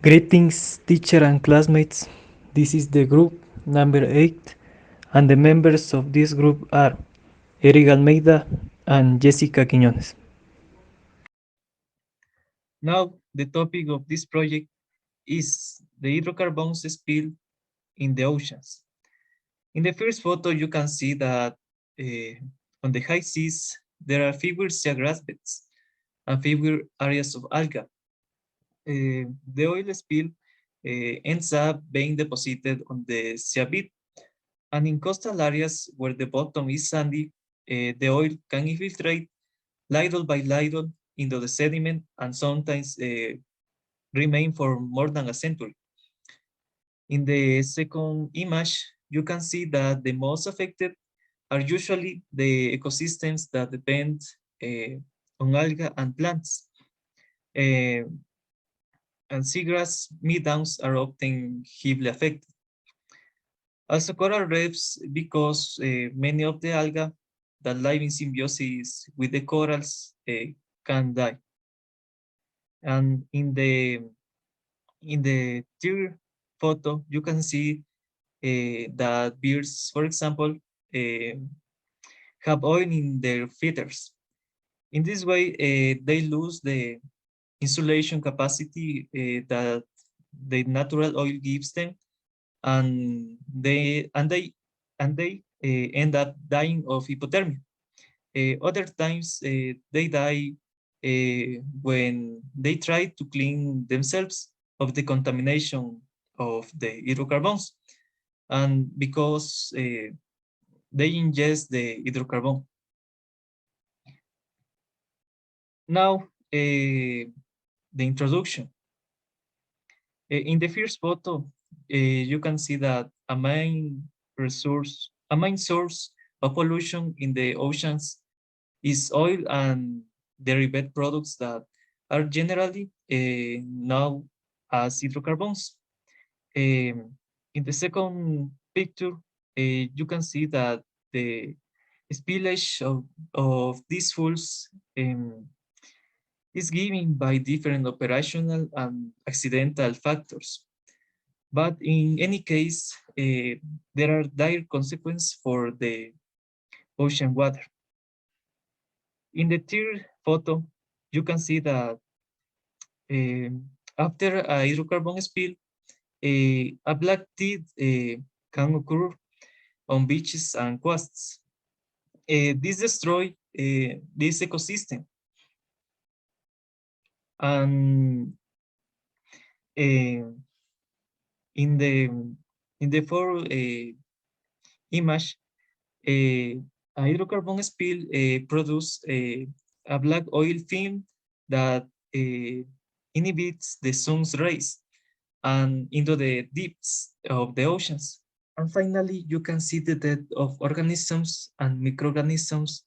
Greetings, teacher and classmates. This is the group number 8, and the members of this group are Eric Almeida and Jessica Quiñones. Now, the topic of this project is the hydrocarbons spill in the oceans. In the first photo, you can see that on the high seas, there are fewer seagrass beds and fewer areas of algae. The oil spill ends up being deposited on the seabed, and in coastal areas where the bottom is sandy, the oil can infiltrate ladle by ladle into the sediment and sometimes remain for more than a century. In the second image, you can see that the most affected are usually the ecosystems that depend on algae and plants. Uh, and seagrass meadows are often heavily affected. Also, coral reefs, because many of the algae that live in symbiosis with the corals can die. And in the third photo, you can see that birds, for example, uh, have oil in their feathers. In this way, they lose the insulation capacity that the natural oil gives them, and they end up dying of hypothermia. Other times, they die when they try to clean themselves of the contamination of the hydrocarbons, and because they ingest the hydrocarbon. Now, the introduction. In the first photo, you can see that a main source of pollution in the oceans is oil and derivative products that are generally known as hydrocarbons. In the second picture, you can see that the spillage of these fuels is given by different operational and accidental factors. But in any case, there are dire consequences for the ocean water. In the third photo, you can see that after a hydrocarbon spill, a black tide can occur on beaches and coasts. This destroy this ecosystem, and uh, in the fourth image, a hydrocarbon spill produce a black oil film that inhibits the sun's rays and into the deeps of the oceans. And finally, you can see the death of organisms and microorganisms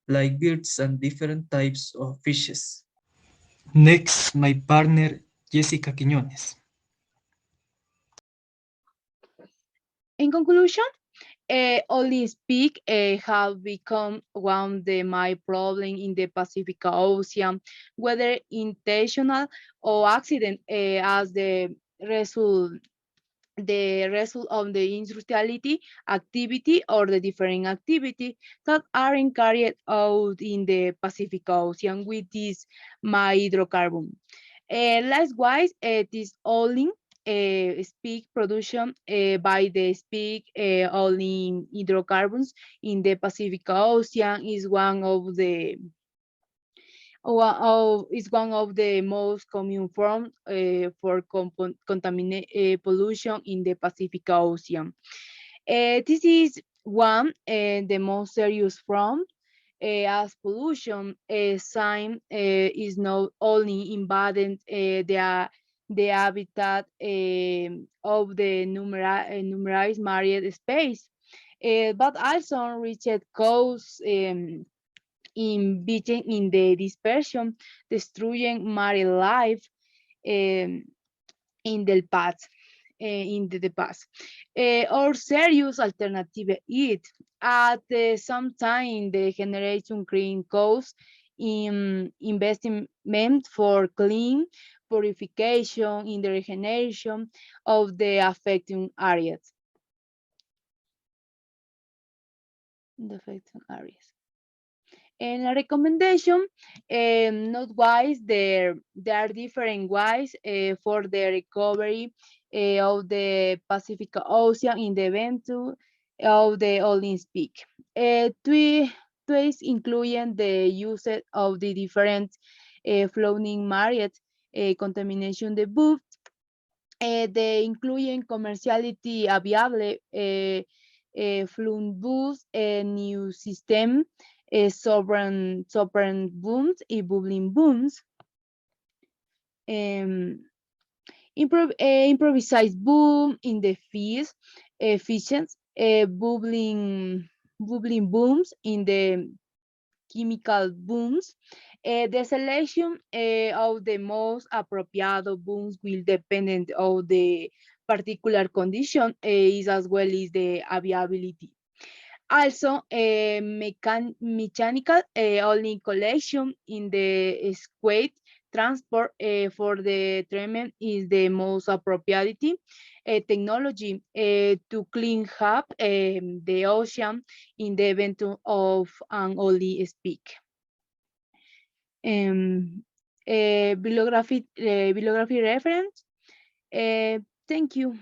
like birds and different types of fishes. Next, my partner Jessica Quiñones. In conclusion, only speak have become one of the my problem in the Pacific Ocean, whether intentional or accident, as result the result of the industriality activity or the different activity that are carried out in the Pacific Ocean with this my hydrocarbon. Likewise, this only speak production by the speak only hydrocarbons in the Pacific Ocean is one of the most common forms for contaminate pollution in the Pacific Ocean. This is one the most serious form as pollution sign is not only invading the habitat of the numerous marine space, but also reached cause in the dispersion, destroying marine life um, in the past. In the past, or serious alternative it at the same time the generation green costs in investment for clean purification, in the regeneration of the affected areas. The affected areas. And a recommendation, not wise, there are different ways for the recovery of the Pacific Ocean in the event of the Olympic peak. Twice including the use of the different floating marine contamination debut, the incluyen commerciality available, Flumbus, new system, sovereign booms y bubbling booms, um, improvised boom in the fees, efficient, bubbling booms in the chemical booms. The selection of the most appropriate booms will depend on the particular condition is as well as the availability. Also, mechanical only collection in the squid transport for the treatment is the most appropriate technology to clean up the ocean in the event of an only speak. Bibliography reference. Thank you.